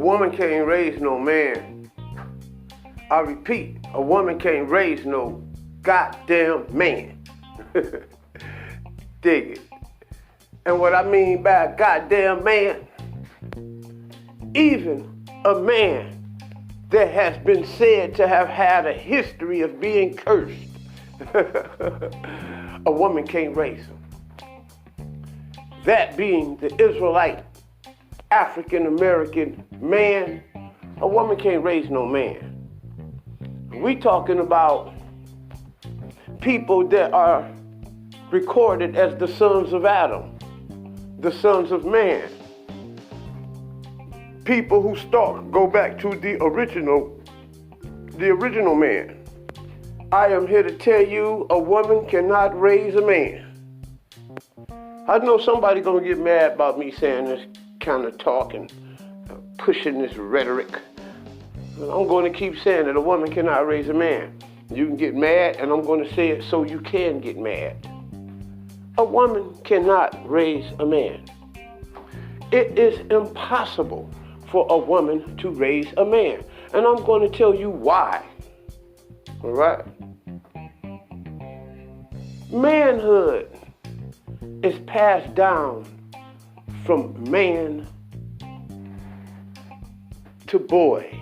woman can't raise no man. I repeat, a woman can't raise no goddamn man. Dig it. And what I mean by a goddamn man, even a man that has been said to have had a history of being cursed, a woman can't raise him. That being the Israelite African-American man, a woman can't raise no man. We talking about people that are recorded as the sons of Adam, the sons of man. People who go back to the original man. I am here to tell you, a woman cannot raise a man. I know somebody gonna get mad about me saying this kind of talking, pushing this rhetoric. But I'm going to keep saying that a woman cannot raise a man. You can get mad, and I'm going to say it so you can get mad. A woman cannot raise a man. It is impossible for a woman to raise a man. And I'm going to tell you why. All right? Manhood is passed down from man to boy.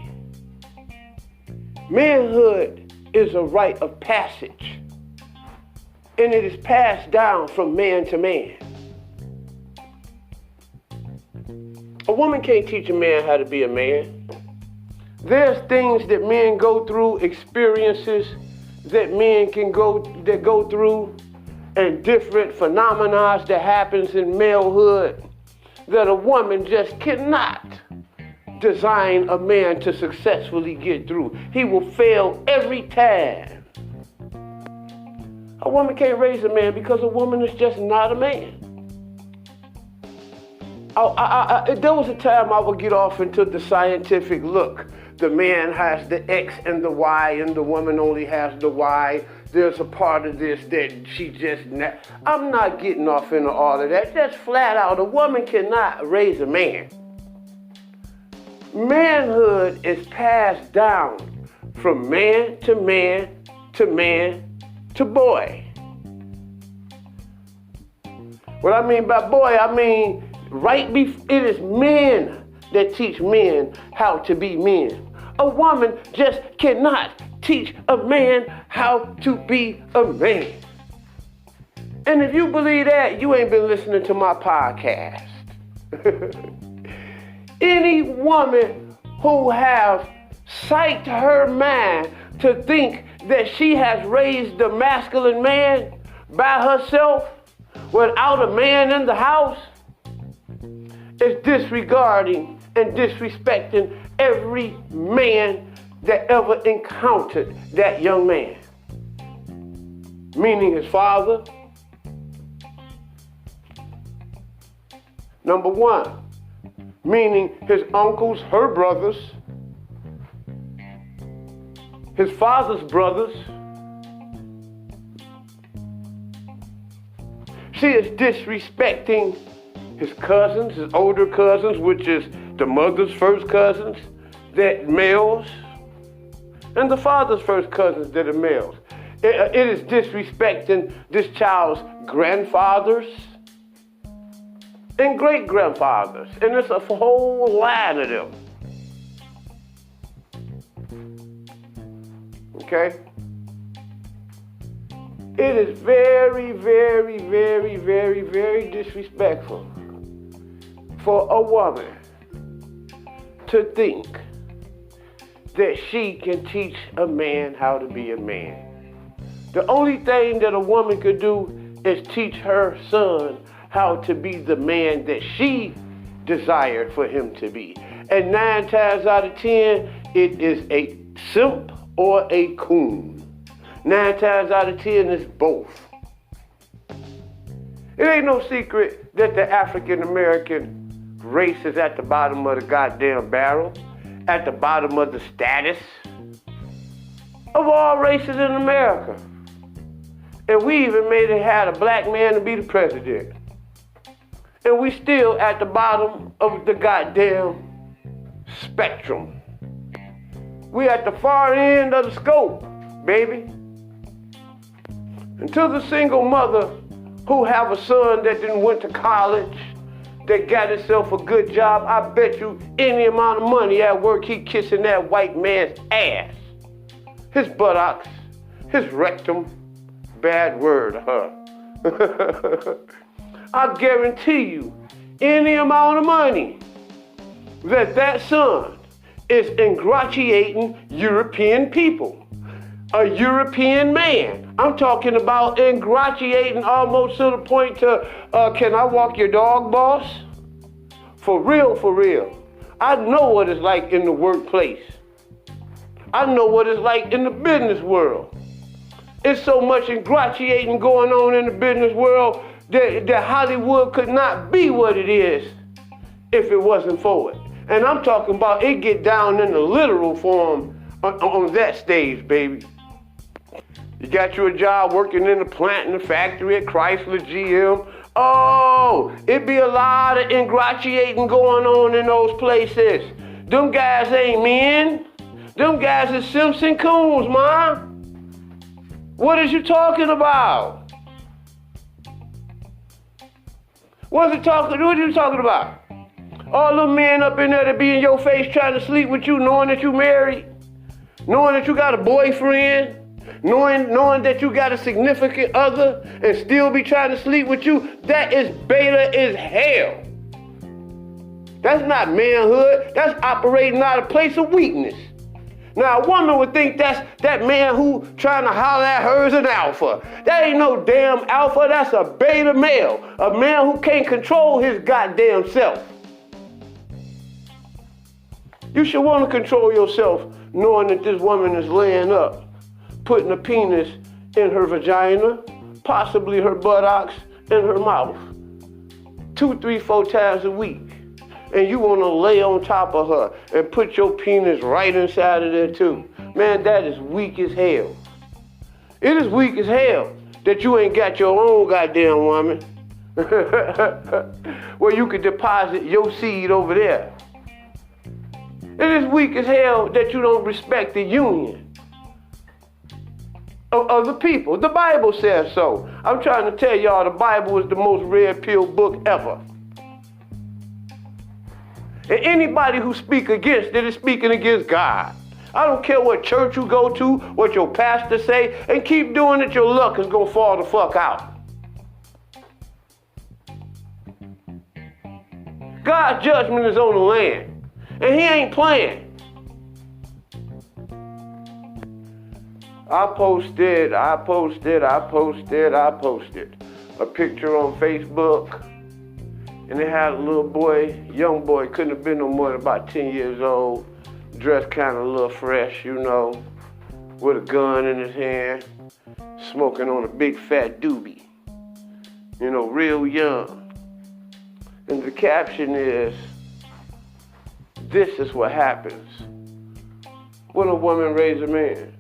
Manhood is a rite of passage, and it is passed down from man to man. A woman can't teach a man how to be a man. There's things that men go through, experiences that men go through, and different phenomena that happens in malehood that a woman just cannot design a man to successfully get through. He will fail every time. A woman can't raise a man because a woman is just not a man. There was a time I would get off into the scientific look. The man has the X and the Y, and the woman only has the Y. There's a part of this that she just not. I'm not getting off into all of that. Just flat out, a woman cannot raise a man. Manhood is passed down from man to man to man to boy. What I mean by boy, I mean it is men that teach men how to be men. A woman just cannot teach a man how to be a man. And if you believe that, you ain't been listening to my podcast. Any woman who have psyched her mind to think that she has raised the masculine man by herself without a man in the house is disregarding and disrespecting every man that ever encountered that young man. Meaning his father. Number one. Meaning his uncles, her brothers, his father's brothers. She is disrespecting his cousins, his older cousins, which is the mother's first cousins, that males, and the father's first cousins that are males. It is disrespecting this child's grandfathers and great-grandfathers, and it's a whole line of them. Okay? It is very, very, very, very, very disrespectful for a woman to think that she can teach a man how to be a man. The only thing that a woman could do is teach her son how to be the man that she desired for him to be. And 9 times out of 10, it is a simp or a coon. 9 times out of 10, it's both. It ain't no secret that the African-American race is at the bottom of the goddamn barrel, at the bottom of the status of all races in America. And we even made it had a black man to be the president. And we still at the bottom of the goddamn spectrum. We at the far end of the scope, baby. And to the single mother who have a son that didn't went to college, that got himself a good job, I bet you any amount of money at work he kissing that white man's ass. His buttocks, his rectum, bad word, huh? I guarantee you any amount of money that son is ingratiating European people. A European man. I'm talking about ingratiating almost to the point to, can I walk your dog, boss? For real, for real. I know what it's like in the workplace. I know what it's like in the business world. It's so much ingratiating going on in the business world that Hollywood could not be what it is if it wasn't for it. And I'm talking about it get down in the literal form on that stage, baby. You got you a job working in the plant, in the factory at Chrysler, GM. Oh, it be a lot of ingratiating going on in those places. Them guys ain't men. Them guys is Simpson Coons, man. What is you talking about? What are you talking about? All them men up in there that be in your face trying to sleep with you, knowing that you married, knowing that you got a boyfriend, knowing that you got a significant other and still be trying to sleep with you, that is beta as hell. That's not manhood. That's operating out of a place of weakness. Now, a woman would think that's that man who trying to holler at her is an alpha. That ain't no damn alpha. That's a beta male. A man who can't control his goddamn self. You should want to control yourself knowing that this woman is laying up, putting a penis in her vagina, possibly her buttocks, and her mouth 2, 3, 4 times a week. And you want to lay on top of her and put your penis right inside of there too. Man, that is weak as hell. It is weak as hell that you ain't got your own goddamn woman where you could deposit your seed over there. It is weak as hell that you don't respect the union of the people. The Bible says so. I'm trying to tell y'all the Bible is the most red-pilled book ever. And anybody who speaks against it is speaking against God. I don't care what church you go to, what your pastor say, and keep doing it, your luck is going to fall the fuck out. God's judgment is on the land, and he ain't playing. I posted a picture on Facebook. And they had a little boy, young boy, couldn't have been no more than about 10 years old, dressed kind of a little fresh, you know, with a gun in his hand, smoking on a big fat doobie, you know, real young. And the caption is, "This is what happens when a woman raises a man.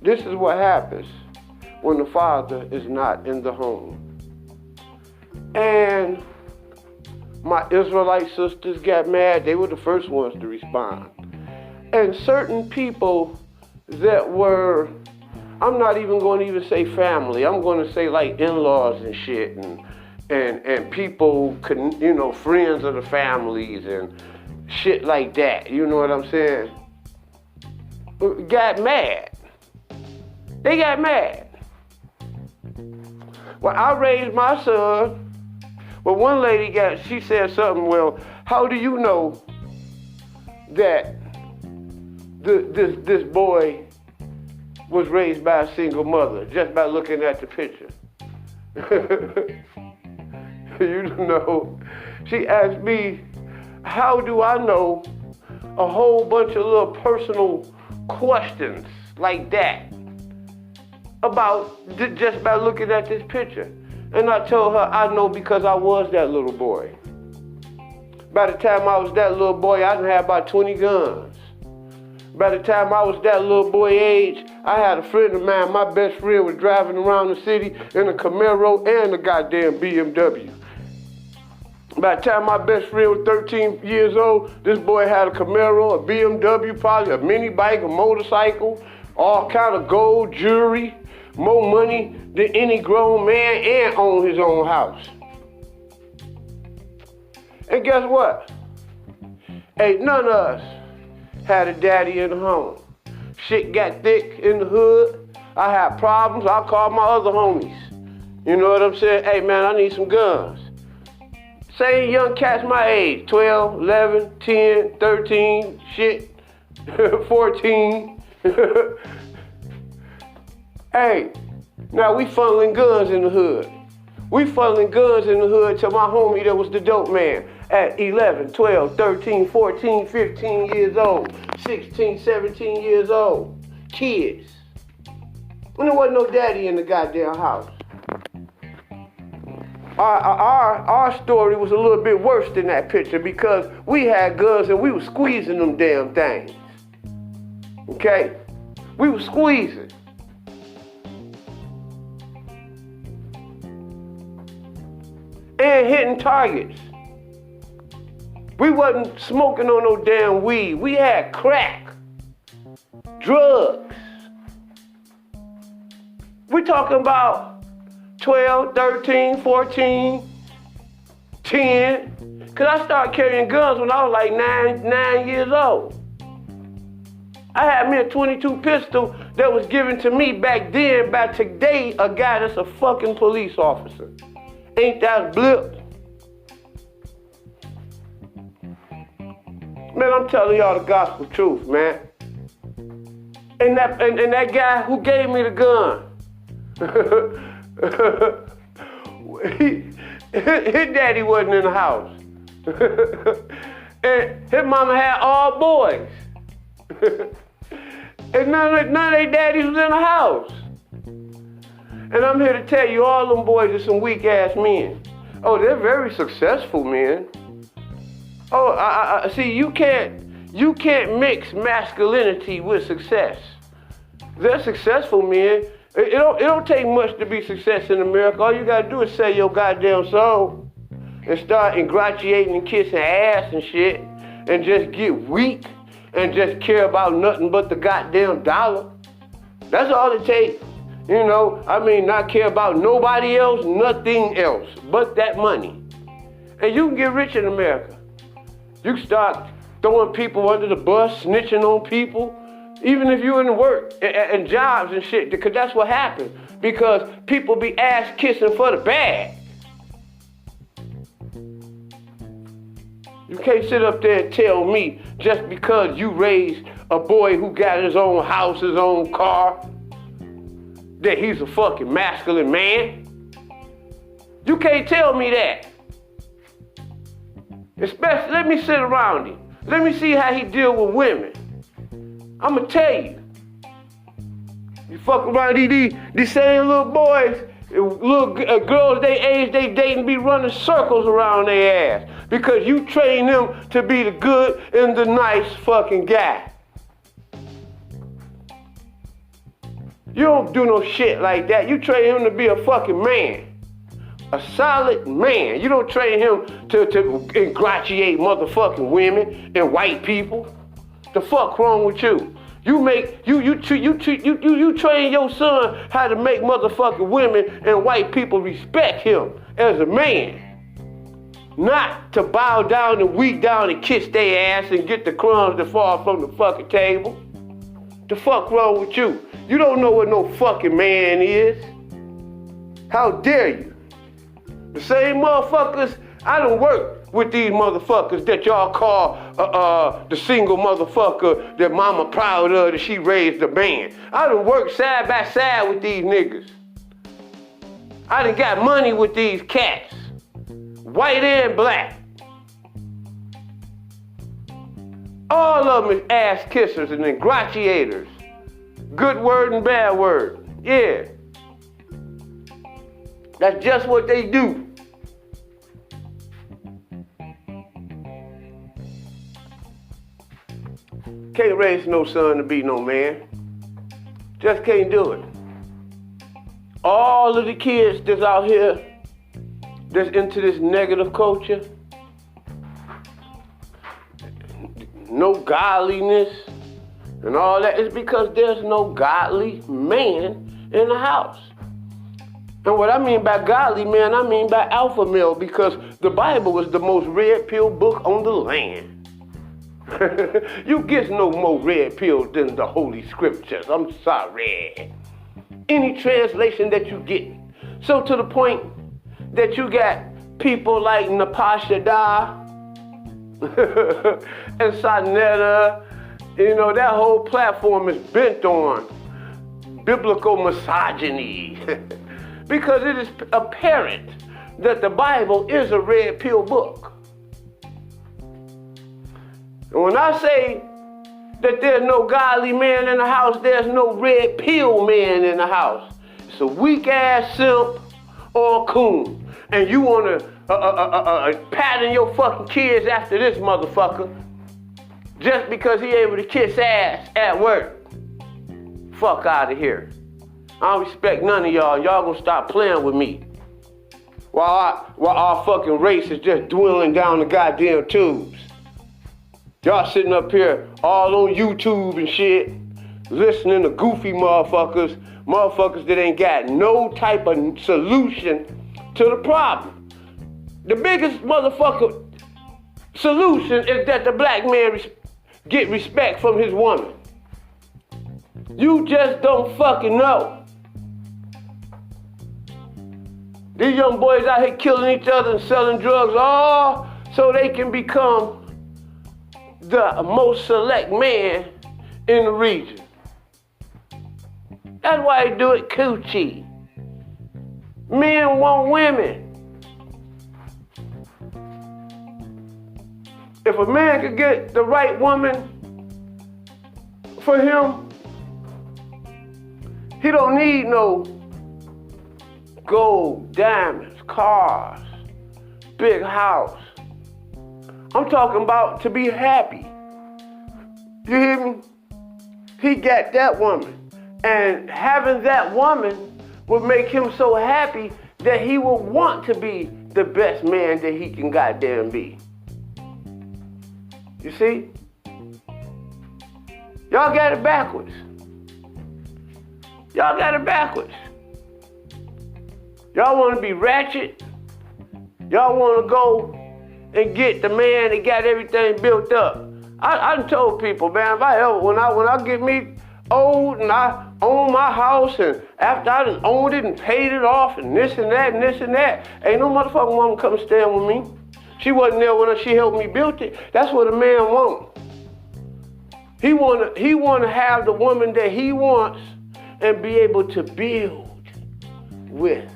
This is what happens when the father is not in the home." And my Israelite sisters got mad. They were the first ones to respond. And certain people that were, I'm not even going to even say family. I'm going to say like in-laws and shit, and people, you know, friends of the families and shit like that. You know what I'm saying? Got mad. They got mad. Well, I raised my son. Well, one lady she said something, well, how do you know that this boy was raised by a single mother? Just by looking at the picture. You know, she asked me, how do I know a whole bunch of little personal questions like that about just by looking at this picture? And I told her, I know because I was that little boy. By the time I was that little boy, I done had about 20 guns. By the time I was that little boy age, I had a friend of mine, my best friend was driving around the city in a Camaro and a goddamn BMW. By the time my best friend was 13 years old, this boy had a Camaro, a BMW, probably a mini bike, a motorcycle, all kind of gold, jewelry, more money than any grown man, and owned his own house. And guess what? Ain't none of us had a daddy in the home. Shit got thick in the hood. I had problems. I called my other homies. You know what I'm saying? Hey, man, I need some guns. Same young cats my age, 12, 11, 10, 13, shit, 14. Hey, now we funneling guns in the hood. We funneling guns in the hood to my homie that was the dope man at 11, 12, 13, 14, 15 years old, 16, 17 years old. Kids. When there wasn't no daddy in the goddamn house. Our story was a little bit worse than that picture because we had guns and we were squeezing them damn things. Okay? We were squeezing. And hitting targets. We wasn't smoking on no damn weed. We had crack. Drugs. We're talking about 12, 13, 14, 10. Because I started carrying guns when I was like 9 years old. I had me a 22 pistol that was given to me back then by today a guy that's a fucking police officer. Ain't that a blip? Man, I'm telling y'all the gospel truth, man. And that guy who gave me the gun, his daddy wasn't in the house. And his mama had all boys. And none of their daddies was in the house. And I'm here to tell you, all them boys are some weak ass men. Oh, they're very successful men. Oh, I see. You can't mix masculinity with success. They're successful men. It don't take much to be success in America. All you gotta do is sell your goddamn soul and start ingratiating and kissing ass and shit, and just get weak and just care about nothing but the goddamn dollar. That's all it takes. You know, I mean, not care about nobody else, nothing else but that money. And you can get rich in America. You can start throwing people under the bus, snitching on people, even if you're in work and jobs and shit, because that's what happens. Because people be ass kissing for the bag. You can't sit up there and tell me just because you raised a boy who got his own house, his own car, that he's a fucking masculine man. You can't tell me that. Especially, let me sit around him. Let me see how he deal with women. I'ma tell you. You fuck around these same little boys, little girls they age, they dating, be running circles around their ass because you train them to be the good and the nice fucking guy. You don't do no shit like that. You train him to be a fucking man. A solid man. You don't train him to ingratiate motherfucking women and white people. The fuck wrong with you? You train your son how to make motherfucking women and white people respect him as a man. Not to bow down and weak down and kiss their ass and get the crumbs that fall from the fucking table. The fuck wrong with you? You don't know what no fucking man is. How dare you? The same motherfuckers, I done worked with these motherfuckers that y'all call the single motherfucker that mama proud of that she raised a man. I done worked side by side with these niggas. I done got money with these cats. White and black. All of them is ass kissers and ingratiators. Good word and bad word. Yeah. That's just what they do. Can't raise no son to be no man. Just can't do it. All of the kids that's out here, that's into this negative culture, no godliness and all that, it's because there's no godly man in the house. And what I mean by godly man, I mean by alpha male, because the Bible was the most red pill book on the land. You get no more red pill than the Holy Scriptures. I'm sorry. Any translation that you get. So to the point that you got people like Natasha Da and Sonetta, you know, that whole platform is bent on biblical misogyny. Because it is apparent that the Bible is a red pill book. And when I say that there's no godly man in the house, there's no red pill man in the house. It's a weak ass simp or a coon. And you want to pattern your fucking kids after this motherfucker just because he able to kiss ass at work. Fuck out of here. I don't respect none of y'all. Y'all gonna stop playing with me. While our fucking race is just dwindling down the goddamn tubes. Y'all sitting up here all on YouTube and shit, listening to goofy motherfuckers that ain't got no type of solution to the problem. The biggest motherfucker solution is that the black man get respect from his woman. You just don't fucking know. These young boys out here killing each other and selling drugs, all so they can become the most select man in the region. That's why they do it coochie. Men want women. If a man could get the right woman for him, he don't need no gold, diamonds, cars, big house. I'm talking about to be happy. You hear me? He got that woman. And having that woman would make him so happy that he will want to be the best man that he can goddamn be. You see? Y'all got it backwards. Y'all got it backwards. Y'all want to be ratchet. Y'all want to go and get the man that got everything built up. I done told people, man, if I ever, when I get me old and I own my house and after I done owned it and paid it off and this and that and this and that, ain't no motherfucking woman come stand with me. She wasn't there when she helped me build it. That's what a man wants. He wanna have the woman that he wants and be able to build with.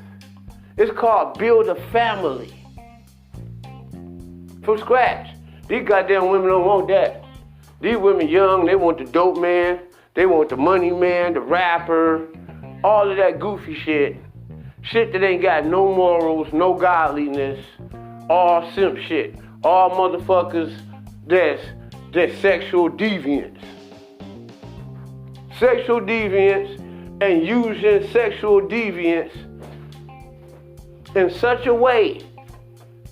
It's called build a family. From scratch. These goddamn women don't want that. These women young, they want the dope man, they want the money man, the rapper, all of that goofy shit. Shit that ain't got no morals, no godliness, all simp shit. All motherfuckers that's sexual deviants. Sexual deviants and using sexual deviants in such a way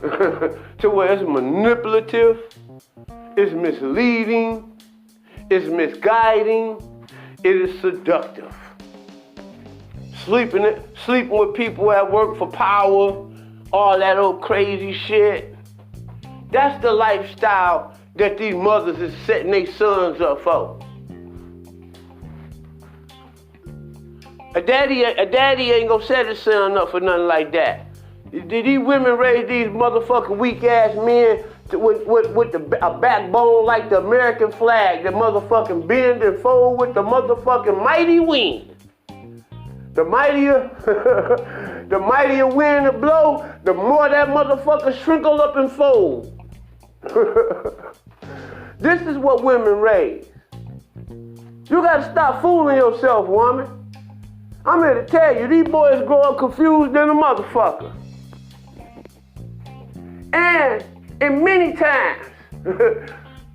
to where it's manipulative, it's misleading, it's misguiding, it is seductive. Sleeping with people at work for power, all that old crazy shit. That's the lifestyle that these mothers is setting their sons up for. A daddy ain't gonna set his son up for nothing like that. Did these women raise these motherfucking weak ass men with a backbone like the American flag, that motherfucking bend and fold with the motherfucking mighty wind? The mightier wind to blow, the more that motherfucker shrinkle up and fold. This is what women raise. You gotta stop fooling yourself, woman. I'm here to tell you, these boys grow up confused than a motherfucker. And many times,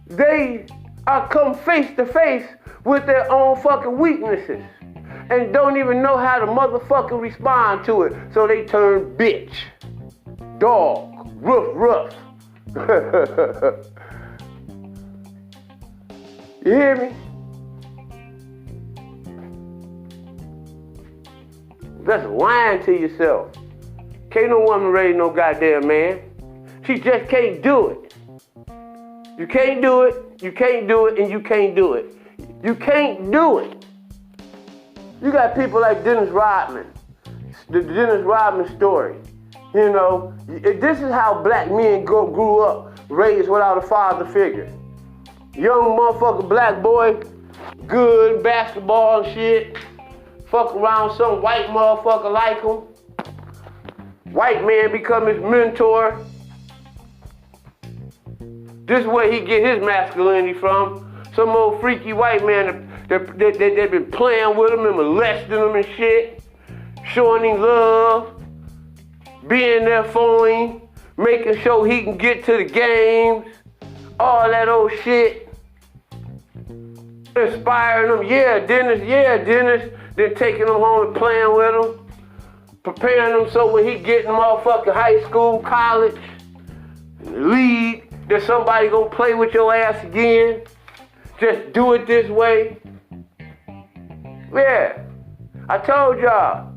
they are come face to face with their own fucking weaknesses and don't even know how to motherfucking respond to it. So they turn bitch, dog, rough. You hear me? That's lying to yourself. Can't no woman raise no goddamn man. She just can't do it. You can't do it, you can't do it, and you can't do it. You can't do it. You got people like Dennis Rodman. The Dennis Rodman story. You know, this is how black men grew up, raised without a father figure. Young motherfucker black boy, good basketball and shit. Fuck around some white motherfucker like him. White man become his mentor. This is where he get his masculinity from. Some old freaky white man that been playing with him and molesting him and shit. Showing him love. Being there for him. Making sure he can get to the games. All that old shit. Inspiring him. Yeah, Dennis. Then taking him home and playing with him. Preparing him so when he get in motherfucking high school, college, league, that somebody gonna play with your ass again. Just do it this way. Yeah, I told y'all.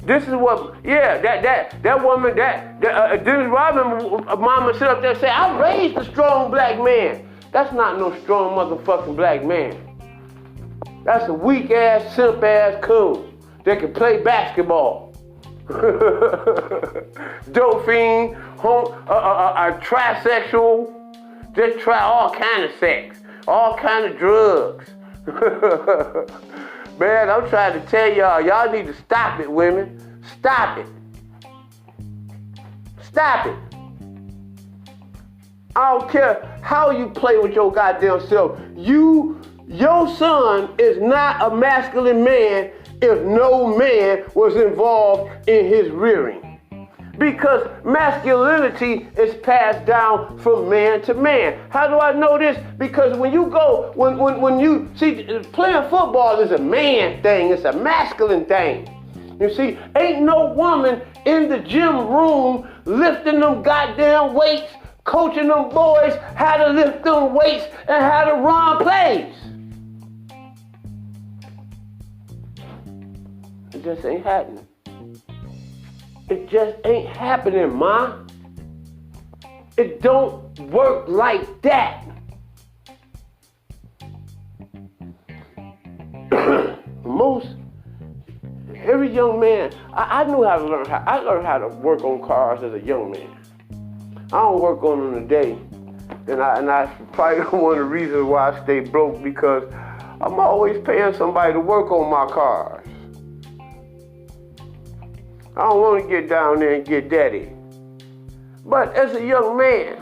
This is what. Yeah, that woman, Dennis Rodman, mama sit up there and say, I raised a strong black man. That's not no strong motherfucking black man. That's a weak ass, simp ass coon that can play basketball. Dope fiend, a trisexual, just try all kind of sex, all kind of drugs. Man, I'm trying to tell y'all need to stop it, women. Stop it. Stop it. I don't care how you play with your goddamn self. Your son is not a masculine man if no man was involved in his rearing. Because masculinity is passed down from man to man. How do I know this? Because when you see, playing football is a man thing, it's a masculine thing. You see, ain't no woman in the gym room lifting them goddamn weights, coaching them boys how to lift them weights and how to run plays. It just ain't happening. It just ain't happening, ma. It don't work like that. Every young man, I knew how to learn how. I learned how to work on cars as a young man. I don't work on them today, and I probably one of the reasons why I stay broke, because I'm always paying somebody to work on my cars. I don't want to get down there and get daddy. But as a young man,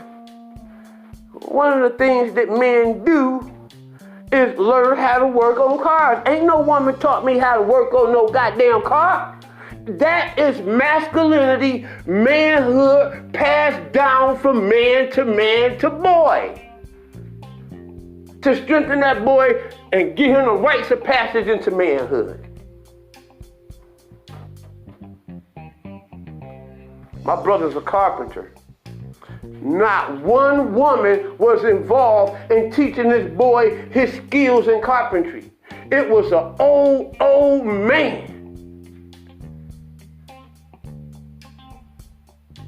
one of the things that men do is learn how to work on cars. Ain't no woman taught me how to work on no goddamn car. That is masculinity, manhood passed down from man to boy. To strengthen that boy and give him the rites of passage into manhood. My brother's a carpenter. Not one woman was involved in teaching this boy his skills in carpentry. It was an old man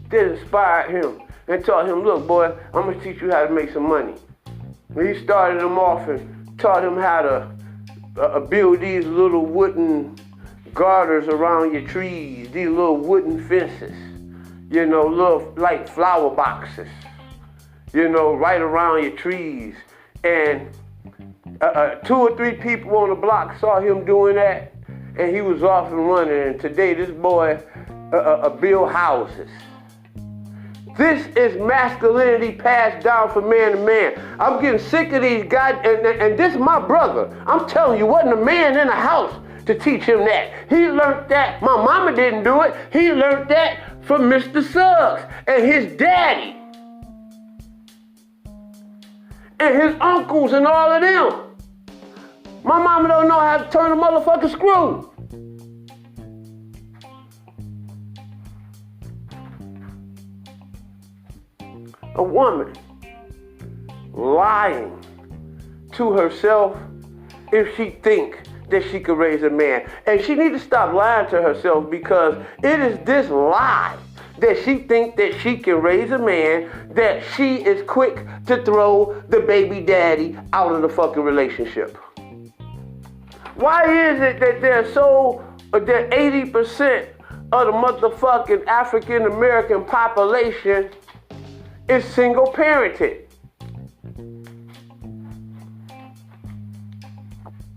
that inspired him and taught him, look, boy, I'm going to teach you how to make some money. He started him off and taught him how to build these little wooden garters around your trees, these little wooden fences. You know, little like flower boxes, you know, right around your trees. And 2 or 3 people on the block saw him doing that, and he was off and running. And today, this boy build houses. This is masculinity passed down from man to man. I'm getting sick of these guys, and this is my brother. I'm telling you, wasn't a man in the house to teach him that. He learned that. My mama didn't do it. He learned that from Mr. Suggs and his daddy and his uncles and all of them. My mama don't know how to turn a motherfucking screw. A woman lying to herself if she think that she could raise a man. And she need to stop lying to herself, because it is this lie that she think that she can raise a man that she is quick to throw the baby daddy out of the fucking relationship. Why is it that that 80% of the motherfucking African American population is single parented?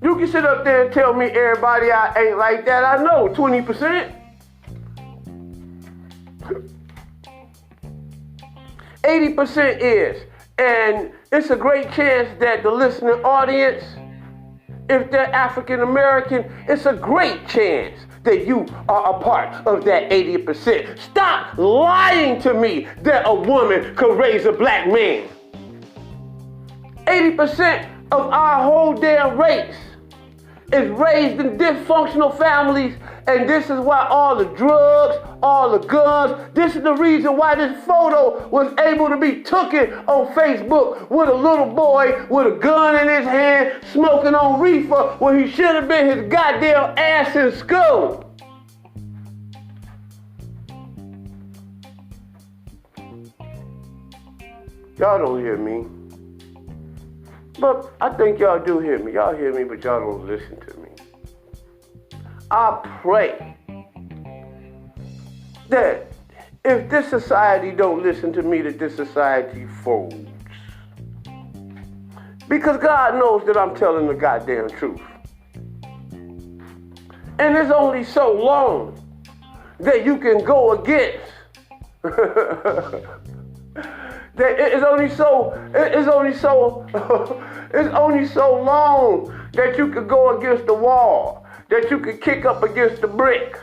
You can sit up there and tell me everybody I ain't like that. I know 20%. 80% is. And it's a great chance that the listening audience, if they're African American, it's a great chance that you are a part of that 80%. Stop lying to me that a woman could raise a black man. 80% of our whole damn race is raised in dysfunctional families, and this is why all the drugs, all the guns, this is the reason why this photo was able to be taken on Facebook with a little boy with a gun in his hand smoking on reefer when he should have been his goddamn ass in school. Y'all don't hear me. But I think y'all do hear me. Y'all hear me, but y'all don't listen to me. I pray that if this society don't listen to me, that this society folds. Because God knows that I'm telling the goddamn truth. And it's only so long that you can go against it's only so long that you could go against the wall, that you could kick up against the brick.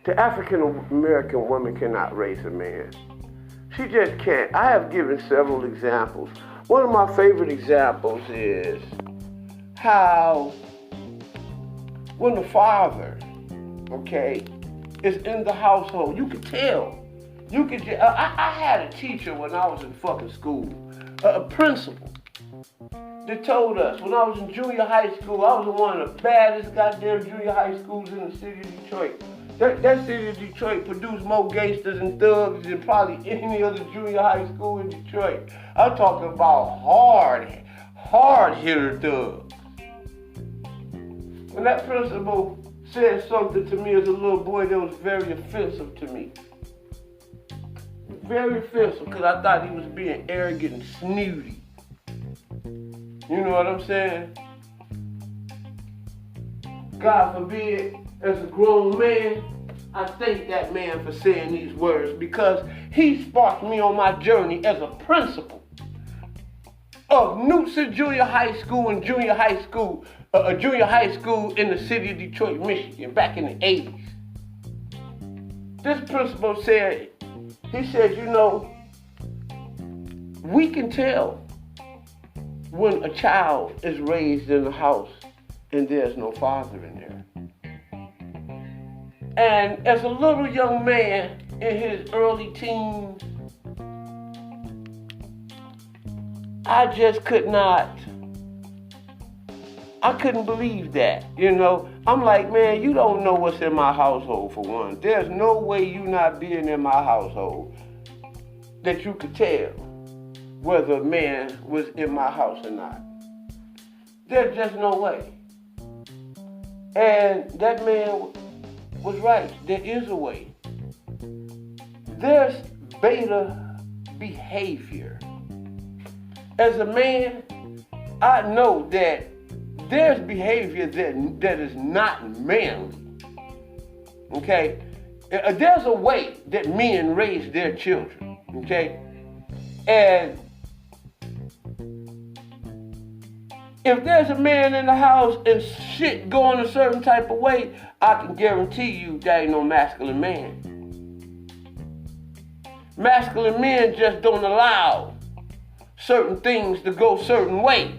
The African American woman cannot raise a man. She just can't. I have given several examples. One of my favorite examples is how when the father, is in the household, you could tell. I had a teacher when I was in fucking school, a principal, that told us when I was in junior high school, I was in one of the baddest goddamn junior high schools in the city of Detroit. That city of Detroit produced more gangsters and thugs than probably any other junior high school in Detroit. I'm talking about hard hitter thugs. When that principal said something to me as a little boy that was very offensive to me. Very offensive, because I thought he was being arrogant and snooty. You know what I'm saying? God forbid, as a grown man, I thank that man for saying these words, because he sparked me on my journey as a principal of Newton Junior High School and junior high school in the city of Detroit, Michigan, back in the 80s. This principal said, we can tell when a child is raised in a house and there's no father in there. And as a little young man in his early teens, I just I couldn't believe that, I'm like, man, you don't know what's in my household, for one. There's no way you not being in my household that you could tell whether a man was in my house or not. There's just no way. And that man was right. There is a way. There's beta behavior. As a man, I know that there's behavior that is not manly. Okay? There's a way that men raise their children. Okay? And if there's a man in the house and shit going a certain type of way, I can guarantee you that ain't no masculine man. Masculine men just don't allow certain things to go a certain way.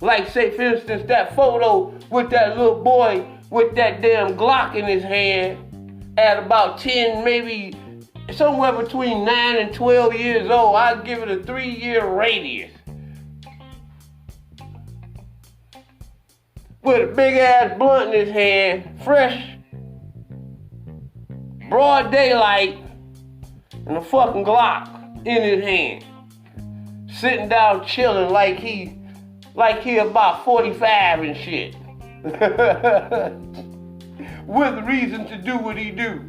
Like, say, for instance, that photo with that little boy with that damn Glock in his hand at about 10, maybe somewhere between 9 and 12 years old, I'd give it a 3-year radius. With a big ass blunt in his hand, fresh, broad daylight, and a fucking Glock in his hand. Sitting down chilling like he about 45 and shit. With reason to do what he do.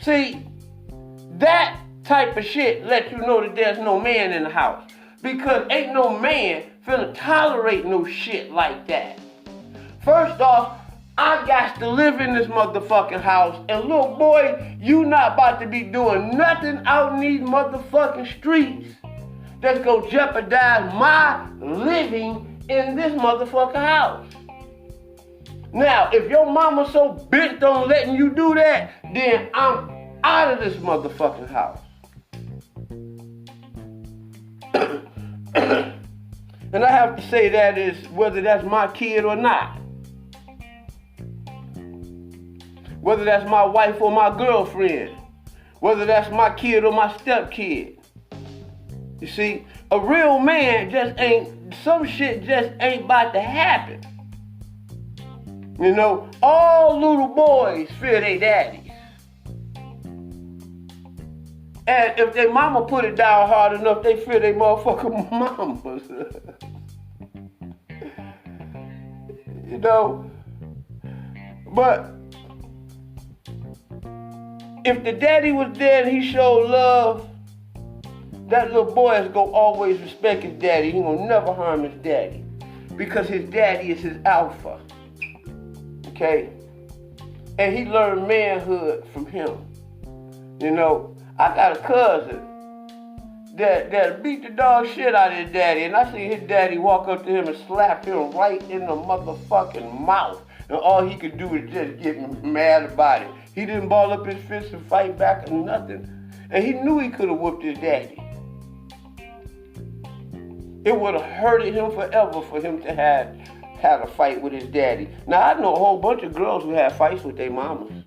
See, that type of shit lets you know that there's no man in the house. Because ain't no man finna tolerate no shit like that. First off, I got to live in this motherfucking house, and little boy, you not about to be doing nothing out in these motherfucking streets that's gonna jeopardize my living in this motherfucking house. Now, if your mama's so bent on letting you do that, then I'm out of this motherfucking house. And I have to say that is whether that's my kid or not. Whether that's my wife or my girlfriend. Whether that's my kid or my stepkid. You see, a real man some shit just ain't about to happen. You know, all little boys fear their daddies. And if their mama put it down hard enough, they fear their motherfucking mamas. You know? But if the daddy was there and he showed love, that little boy is gonna always respect his daddy. He gonna never harm his daddy. Because his daddy is his alpha. Okay? And he learned manhood from him. You know, I got a cousin that beat the dog shit out of his daddy, and I see his daddy walk up to him and slap him right in the motherfucking mouth. And all he could do is just get mad about it. He didn't ball up his fist and fight back or nothing. And he knew he could have whooped his daddy. It would have hurted him forever for him to have had a fight with his daddy. Now, I know a whole bunch of girls who have fights with their mamas.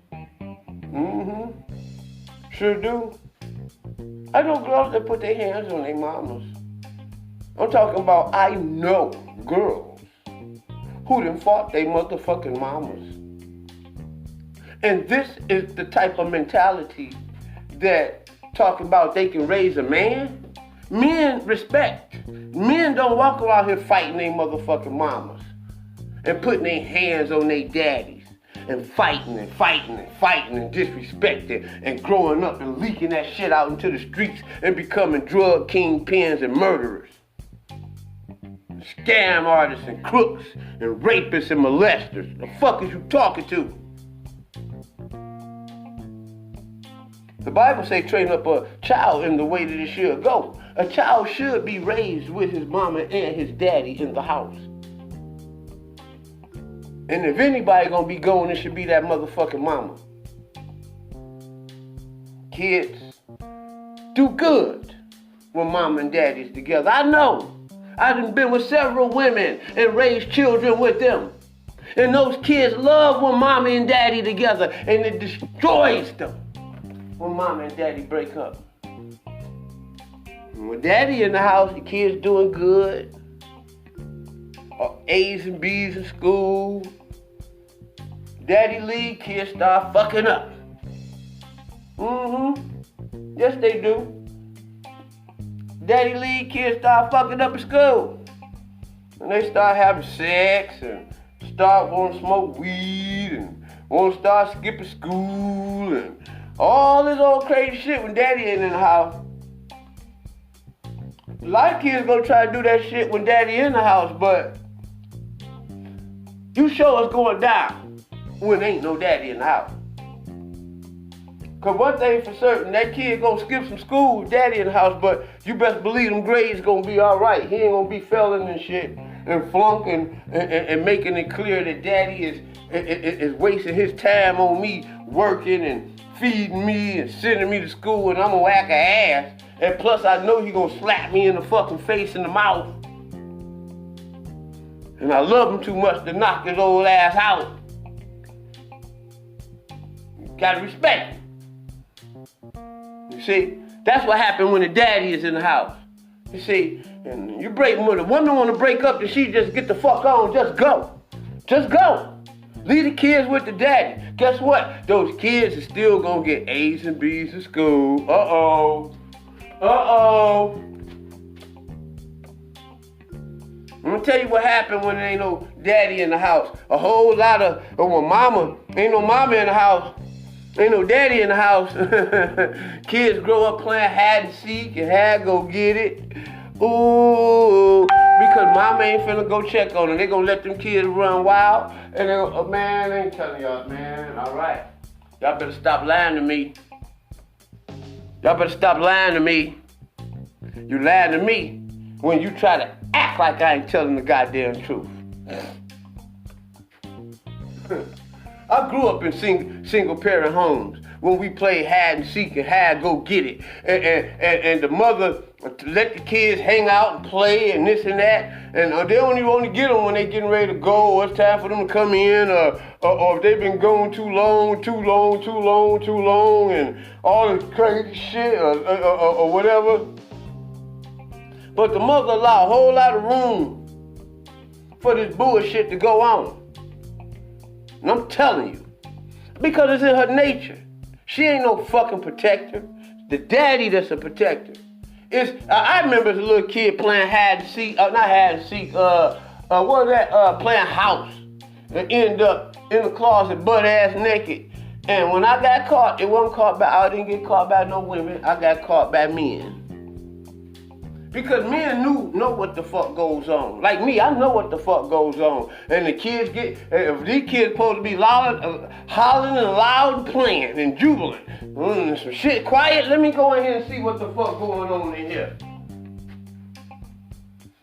Sure do. I know girls that put their hands on their mamas. I'm talking about I know girls who done fought their motherfucking mamas. And this is the type of mentality that talking about they can raise a man. Men respect. Men don't walk around here fighting their motherfucking mamas and putting their hands on their daddies and fighting and disrespecting and growing up and leaking that shit out into the streets and becoming drug kingpins and murderers, scam artists and crooks and rapists and molesters. The fuck is you talking to? The Bible say train up a child in the way that it should go. A child should be raised with his mama and his daddy in the house. And if anybody gonna be going, it should be that motherfucking mama. Kids, do good when mama and daddy's together. I know. I done been with several women and raised children with them. And those kids love when mama and daddy together, and it destroys them when mama and daddy break up. And when daddy in the house, the kids doing good. A's and B's in school. Daddy leave, kids start fucking up. Yes, they do. Daddy leave, kids start fucking up at school. And they start having sex and start wanting to smoke weed and want to start skipping school and all this old crazy shit when daddy ain't in the house. A lot of kids gonna try to do that shit when daddy in the house, but you show us going down when ain't no daddy in the house. Cause one thing for certain, that kid gonna skip some school with daddy in the house, but you best believe them grades gonna be alright. He ain't gonna be failing and shit and flunking and making it clear that daddy is wasting his time on me working and feeding me and sending me to school and I'm gonna whack a ass. And plus I know he gonna slap me in the fucking face and the mouth. And I love him too much to knock his old ass out. Gotta respect him. You see, that's what happened when the daddy is in the house. You see, and you break, when a woman want to break up, then she just get the fuck on, just go. Just go. Leave the kids with the daddy. Guess what? Those kids are still gonna get A's and B's in school. Uh-oh. Uh-oh. I'm gonna tell you what happened when there ain't no daddy in the house. A whole lot of, when mama, ain't no mama in the house, ain't no daddy in the house. Kids grow up playing hide and seek and hide go get it. Ooh, because mama ain't finna go check on them. They gonna let them kids run wild. And they go, oh, man, I ain't telling y'all, man. All right. Y'all better stop lying to me. Y'all better stop lying to me. You lying to me when you try to act like I ain't telling the goddamn truth. I grew up in single parent homes when we played hide and seek and hide go get it. And the mother let the kids hang out and play and this and that. And they only want to get them when they getting ready to go, or it's time for them to come in, or if they've been going too long, and all this crazy shit, or whatever. But the mother allowed a whole lot of room for this bullshit to go on. And I'm telling you, because it's in her nature. She ain't no fucking protector. The daddy that's a protector. I remember as a little kid playing hide and seek, not hide and seek, playing house. And end up in the closet butt ass naked. And when I got caught, it wasn't caught by, I didn't get caught by no women, I got caught by men. Because men know what the fuck goes on. Like me, I know what the fuck goes on. And the kids if these kids supposed to be hollering and loud and playing and jubilant. Some shit quiet, let me go in here and see what the fuck going on in here.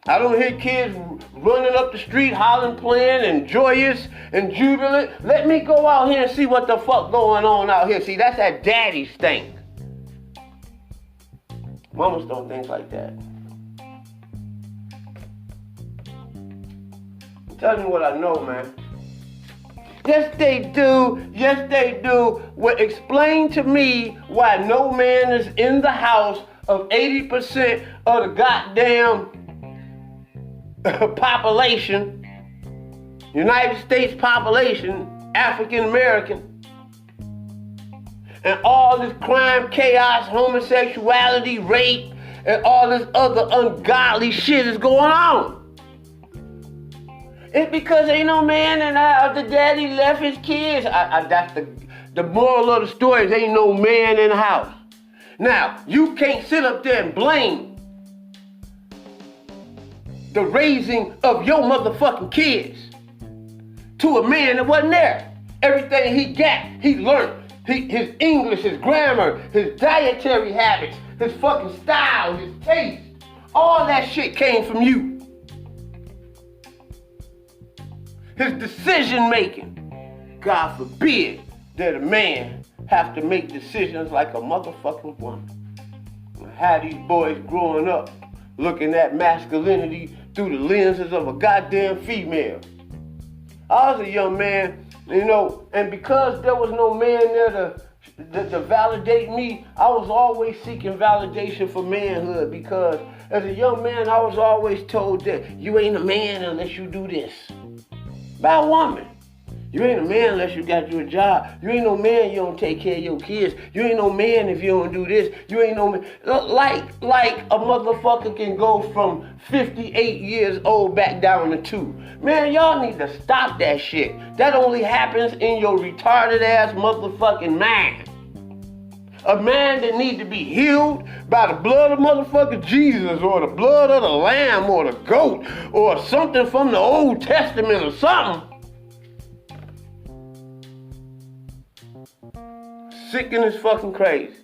I don't hear kids running up the street, hollering, playing, and joyous and jubilant. Let me go out here and see what the fuck going on out here. See, that's that daddy stink. Mamas don't think like that. Tell me what I know, man. Yes, they do. Yes, they do. Well, explain to me why no man is in the house of 80% of the goddamn population, United States population, African American, and all this crime, chaos, homosexuality, rape, and all this other ungodly shit is going on. It's because ain't no man in the house. The daddy left his kids. That's the moral of the story is ain't no man in the house. Now, you can't sit up there and blame the raising of your motherfucking kids to a man that wasn't there. Everything he got, he learned. His English, his grammar, his dietary habits, his fucking style, his taste, all that shit came from you. His decision making. God forbid that a man have to make decisions like a motherfucking woman. How these boys growing up looking at masculinity through the lenses of a goddamn female. I was a young man, and because there was no man there to validate me, I was always seeking validation for manhood, because as a young man, I was always told that you ain't a man unless you do this. By a woman. You ain't a man unless you got you a job. You ain't no man you don't take care of your kids. You ain't no man if you don't do this. You ain't no man. Like a motherfucker can go from 58 years old back down to 2. Man, y'all need to stop that shit. That only happens in your retarded ass motherfucking mind. A man that need to be healed by the blood of motherfucking Jesus, or the blood of the lamb, or the goat, or something from the Old Testament or something. Sick and it's fucking crazy.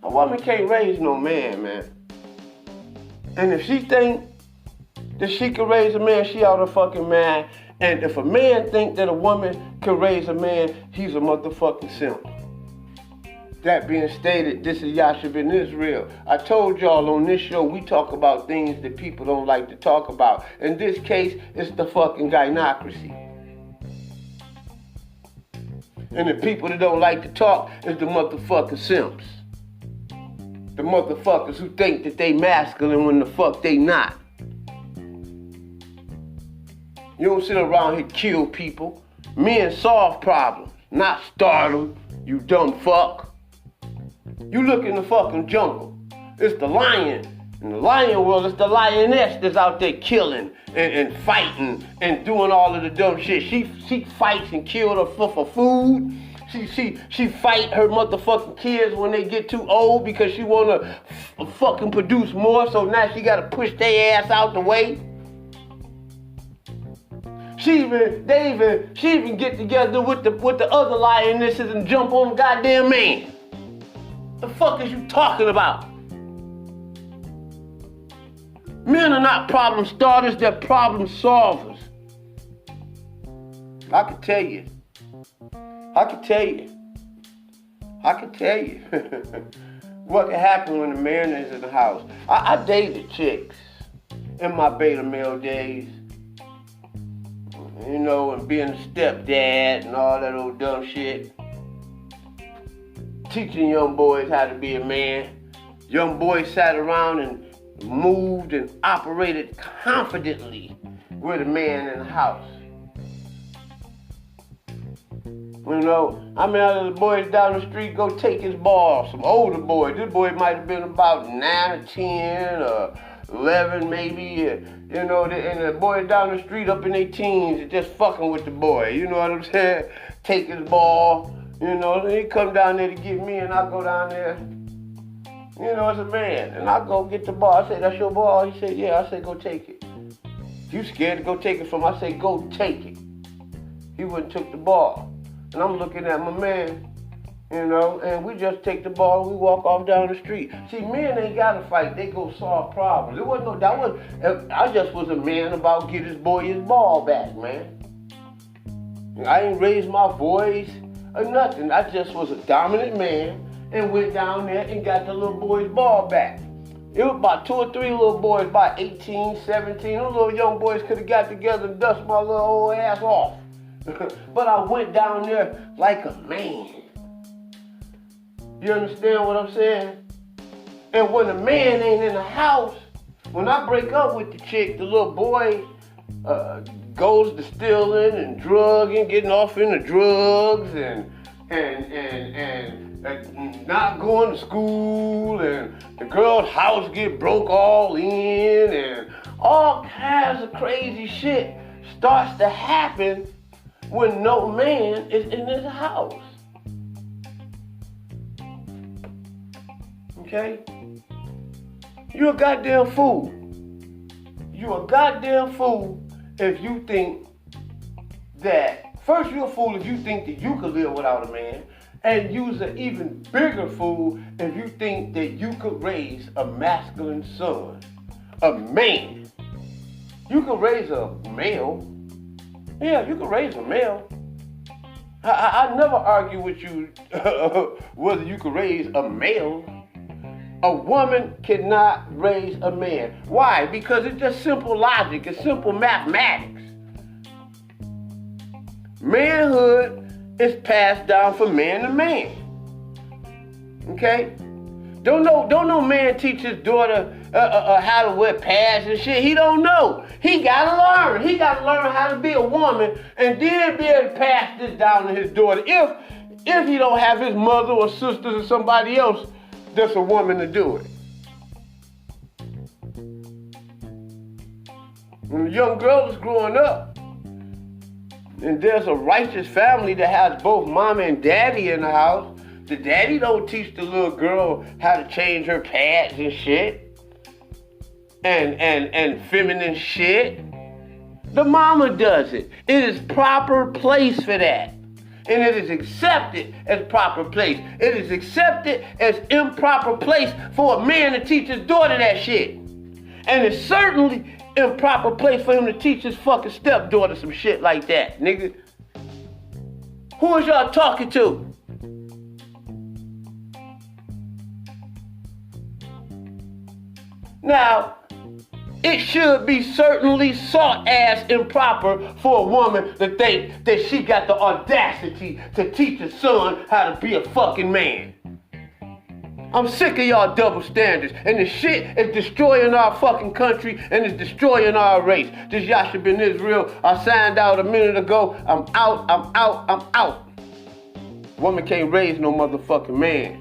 A woman can't raise no man. And if she think that she can raise a man, she out of fucking mind. And if a man think that a woman can raise a man, he's a motherfucking simp. That being stated, this is Yasha Ben Israel. I told y'all on this show, we talk about things that people don't like to talk about. In this case, it's the fucking gynocracy. And the people that don't like to talk is the motherfucking simps. The motherfuckers who think that they masculine when the fuck they not. You don't sit around here kill people. Men solve problems, not start them, you dumb fuck. You look in the fucking jungle. It's the lion. In the lion world, it's the lioness that's out there killing and fighting and doing all of the dumb shit. She fights and kills her for food. She fight her motherfucking kids when they get too old because she wanna fucking produce more. So now she gotta push their ass out the way. She even get together with the other lionesses and jump on the goddamn man. The fuck is you talking about? Men are not problem starters, they're problem solvers. I can tell you what can happen when a man is in the house. I dated chicks in my beta male days. You know, and being a stepdad and all that old dumb shit. Teaching young boys how to be a man. Young boys sat around and moved and operated confidently with a man in the house. You know, I mean, the boys down the street go take his ball. Some older boys. This boy might have been about 9 or 10 or 11 maybe. You know, and the boys down the street up in their teens are just fucking with the boy. You know what I'm saying? Take his ball. You know, then he come down there to get me and I go down there. You know, as a man. And I go get the ball. I say, that's your ball? He said, yeah. I said, go take it. You scared to go take it from him? I say, go take it. He wouldn't took the ball. And I'm looking at my man, you know, and we just take the ball and we walk off down the street. See, men ain't got to fight. They go solve problems. It wasn't I just was a man about get his boy his ball back, man. I ain't raised my voice or nothing. I just was a dominant man and went down there and got the little boy's ball back. It was about 2 or 3 little boys, about 18, 17. Those little young boys could have got together and dust my little old ass off. But I went down there like a man. You understand what I'm saying? And when a man ain't in the house, when I break up with the chick, the little boy goes to stealing and drugging, getting off into drugs and not going to school, and the girl's house get broke all in, and all kinds of crazy shit starts to happen when no man is in his house. Okay? You're a goddamn fool. You're a goddamn fool if you think that, first you're a fool if you think that you could live without a man, and you're an even bigger fool if you think that you could raise a masculine son, a man. You could raise a male. Yeah, you can raise a male. I never argue with you whether you can raise a male. A woman cannot raise a man. Why? Because it's just simple logic. It's simple mathematics. Manhood is passed down from man to man. Okay? Don't no man teach his daughter how to wear pads and shit. He don't know. He gotta learn. He gotta learn how to be a woman and then be able to pass this down to his daughter. If he don't have his mother or sisters or somebody else that's a woman to do it. When the young girl is growing up, and there's a righteous family that has both mama and daddy in the house, the daddy don't teach the little girl how to change her pads and shit. And feminine shit. The mama does it. It is proper place for that. And it is accepted as proper place. It is accepted as improper place for a man to teach his daughter that shit. And it's certainly improper place for him to teach his fucking stepdaughter some shit like that, nigga. Who is y'all talking to? Now, It should be certainly sought as improper for a woman to think that she got the audacity to teach a son how to be a fucking man. I'm sick of y'all double standards, and the shit is destroying our fucking country and it's destroying our race. This Yasha Ben Israel, I signed out a minute ago. I'm out. Woman can't raise no motherfucking man.